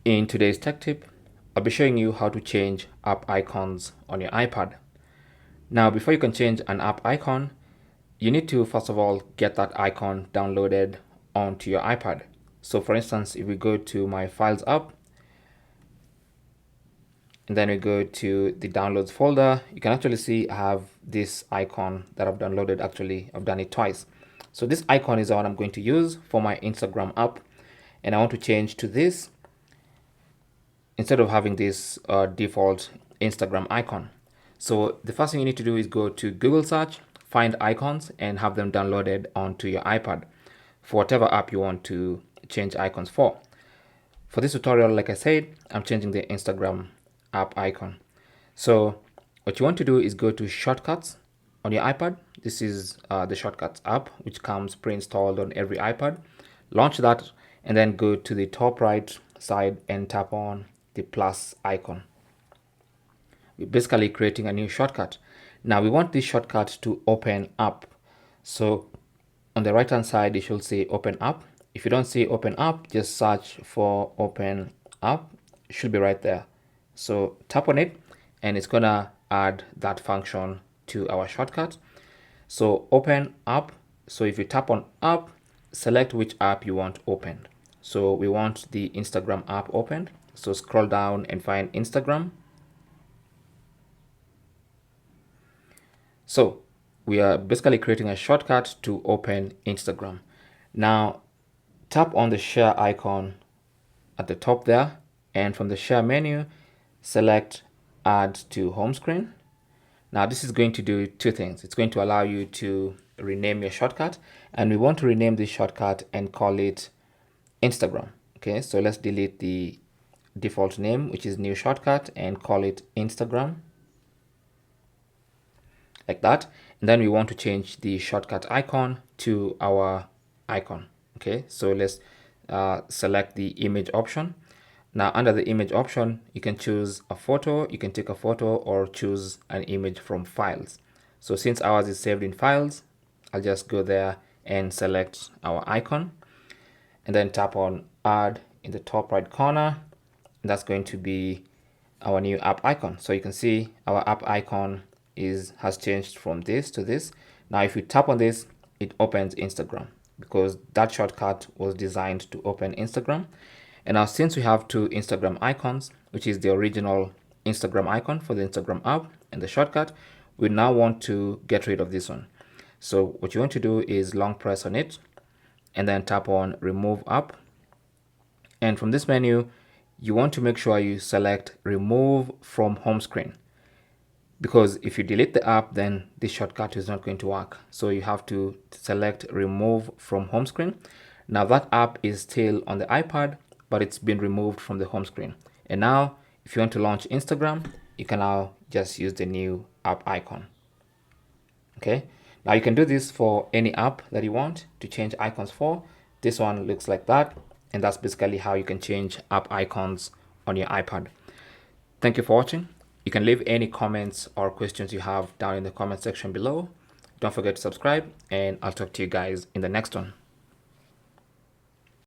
In today's tech tip, I'll be showing you how to change app icons on your iPad. Now, before you can change an app icon, you need to first of all get that icon downloaded onto your iPad. So for instance, if we go to my Files app, and then we go to the Downloads folder, you can actually see I have this icon that I've downloaded. Actually, I've done it twice. So this icon is the one I'm going to use for my Instagram app, and I want to change to this instead of having this default Instagram icon. So the first thing you need to do is go to Google search, find icons, and have them downloaded onto your iPad for whatever app you want to change icons for. For this tutorial, like I said, I'm changing the Instagram app icon. So what you want to do is go to Shortcuts on your iPad. This is the Shortcuts app, which comes pre-installed on every iPad. Launch that and then go to the top right side and tap on the plus icon. We're basically creating a new shortcut. Now we want this shortcut to open up. So on the right hand side, you should say open up. If you don't see open up, just search for open up. It should be right there. So tap on it and it's gonna add that function to our shortcut. So open up. So if you tap on up, select which app you want opened. So we want the Instagram app opened. So scroll down and find Instagram. So we are basically creating a shortcut to open Instagram. Now tap on the share icon at the top there, and from the share menu, select add to home screen. Now this is going to do two things. It's going to allow you to rename your shortcut, and we want to rename this shortcut and call it Instagram. Okay, so let's delete the default name, which is new shortcut, and call it Instagram, like that. And then we want to change the shortcut icon to our icon. Okay, so let's select the image option. Now under the image option, you can choose a photo, you can take a photo, or choose an image from files. So since ours is saved in files, I'll just go there and select our icon and then tap on add in the top right corner. That's going to be our new app icon. So you can see our app icon has changed from this to this. Now if you tap on this, it opens Instagram because that shortcut was designed to open Instagram. And now since we have two Instagram icons, which is the original Instagram icon for the Instagram app and the shortcut, we now want to get rid of this one. So what you want to do is long press on it and then tap on remove app. And from this menu, you want to make sure you select remove from home screen, because if you delete the app, then this shortcut is not going to work. So you have to select remove from home screen. Now that app is still on the iPad, but it's been removed from the home screen. And now if you want to launch Instagram, you can now just use the new app icon. Okay, now you can do this for any app that you want to change icons for. This one looks like that, and that's basically how you can change app icons on your iPad. Thank you for watching. You can leave any comments or questions you have down in the comment section below. Don't forget to subscribe, and I'll talk to you guys in the next one.